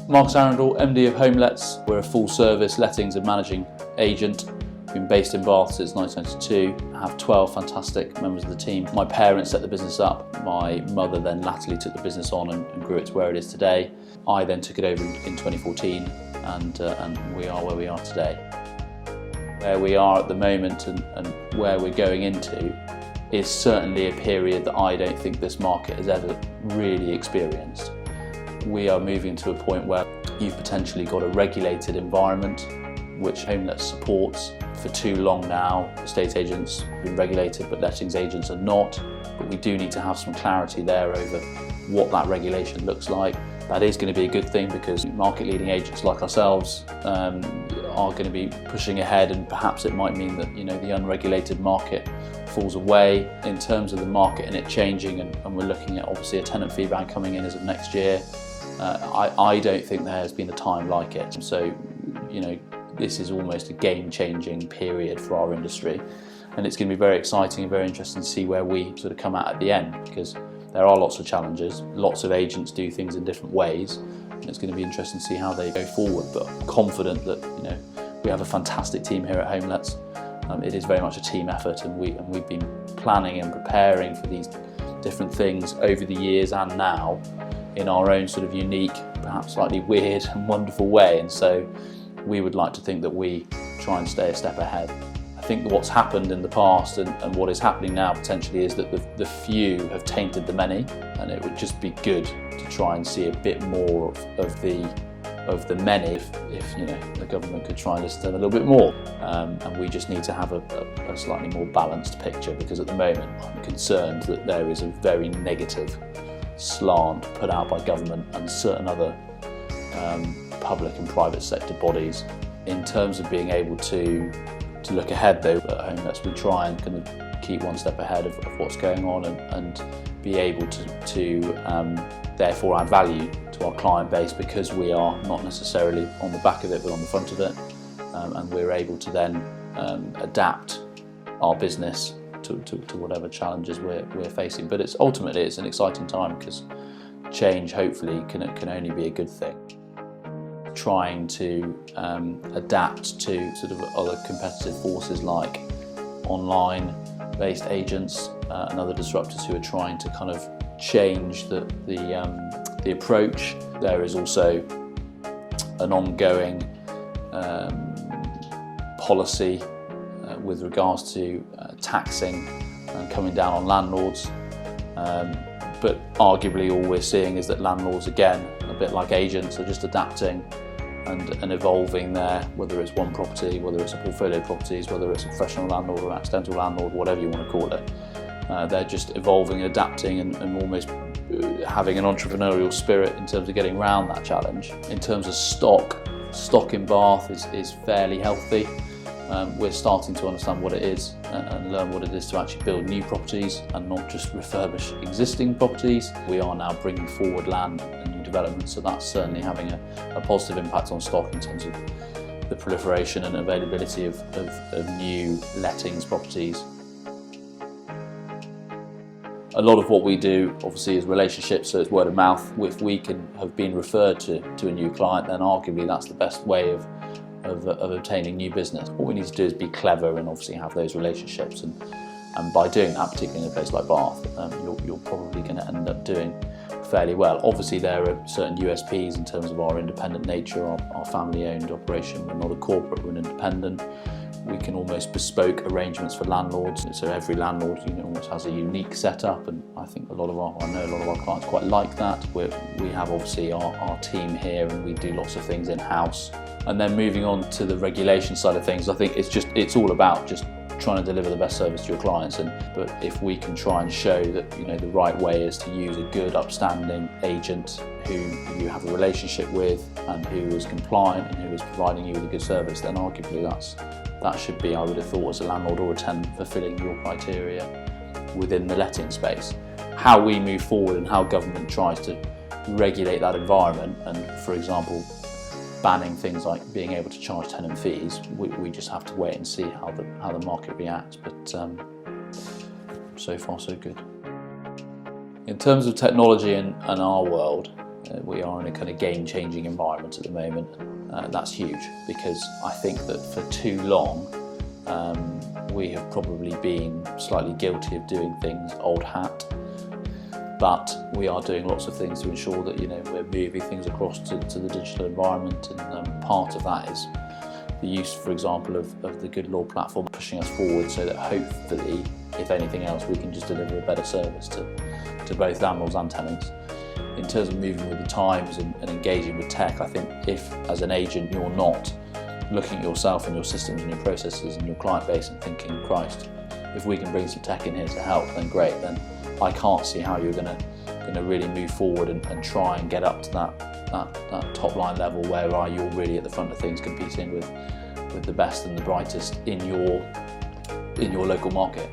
Marcus Arundell, MD of HomeLets. We're a full-service lettings and managing agent. We've been based in Bath since 1992. I have 12 fantastic members of the team. My parents set the business up. My mother then latterly took the business on and grew it to where it is today. I then took it over in 2014 and we are where we are today. Where we are at the moment and where we're going into is certainly a period that I don't think this market has ever really experienced. We are moving to a point where you've potentially got a regulated environment which HomeLets supports. For too long now, estate agents have been regulated but lettings agents are not, but we do need to have some clarity there over what that regulation looks like. That is going to be a good thing because market leading agents like ourselves are going to be pushing ahead, and perhaps it might mean that the unregulated market falls away. In terms of the market and it changing, and we're looking at obviously a tenant fee ban coming in as of next year, I don't think there has been a time like it. So this is almost a game-changing period for our industry, and it's going to be very exciting and very interesting to see where we sort of come out at the end, because there are lots of challenges. Lots of agents do things in different ways, and it's going to be interesting to see how they go forward. But I'm confident that we have a fantastic team here at HomeLets. It is very much a team effort, and we've been planning and preparing for these different things over the years and now in our own sort of unique, perhaps slightly weird and wonderful way. And so we would like to think that we try and stay a step ahead. I think that what's happened in the past and what is happening now potentially is that the few have tainted the many, and it would just be good to try and see a bit more of the many if the government could try and listen to them a little bit more. And we just need to have a slightly more balanced picture, because at the moment I'm concerned that there is a very negative slant put out by government and certain other public and private sector bodies. In terms of being able to look ahead though, at HomeLets we try and kind of keep one step ahead of what's going on and be able to therefore add value to our client base, because we are not necessarily on the back of it but on the front of it, and we're able to then adapt our business to whatever challenges we're facing. But ultimately it's an exciting time, because change hopefully can only be a good thing. Trying to adapt to sort of other competitive forces like online based agents and other disruptors who are trying to kind of change the approach. There is also an ongoing policy with regards to taxing and coming down on landlords, but arguably all we're seeing is that landlords, again, a bit like agents, are just adapting and evolving there, whether it's one property, whether it's a portfolio of properties, whether it's a professional landlord or an accidental landlord, whatever you want to call it. They're just evolving and adapting and almost having an entrepreneurial spirit in terms of getting around that challenge. In terms of stock in Bath is fairly healthy. We're starting to understand what it is and learn what it is to actually build new properties and not just refurbish existing properties. We are now bringing forward land and new development, so that's certainly having a positive impact on stock in terms of the proliferation and availability of new lettings properties. A lot of what we do obviously is relationships, so it's word of mouth. If we can have been referred to a new client, then arguably that's the best way of obtaining new business. What we need to do is be clever and obviously have those relationships, and by doing that, particularly in a place like Bath, you're probably going to end up doing fairly well. Obviously there are certain USPs in terms of our independent nature, our family owned operation. We're not a corporate, we're an independent. We can almost bespoke arrangements for landlords, so every landlord almost has a unique setup, and I think I know a lot of our clients quite like that. We have obviously our team here, and we do lots of things in-house. And then moving on to the regulation side of things, I think it's all about just trying to deliver the best service to your clients. But if we can try and show that the right way is to use a good, upstanding agent who you have a relationship with and who is compliant and who is providing you with a good service, then arguably that should be, I would have thought, as a landlord or a tenant, fulfilling your criteria within the letting space. How we move forward and how government tries to regulate that environment, and for example banning things like being able to charge tenant fees, we just have to wait and see how the market reacts. But so far so good. In terms of technology and our world, we are in a kind of game-changing environment at the moment. That's huge, because I think that for too long we have probably been slightly guilty of doing things old hat, but we are doing lots of things to ensure that we're moving things across to the digital environment, and part of that is the use, for example, of the Goodlord platform pushing us forward, so that hopefully, if anything else, we can just deliver a better service to both landlords and tenants. In terms of moving with the times and engaging with tech, I think if, as an agent, you're not looking at yourself and your systems and your processes and your client base and thinking, Christ, if we can bring some tech in here to help, then great. Then I can't see how you're going to really move forward and try and get up to that top line level where you're really at the front of things, competing with the best and the brightest in your local market.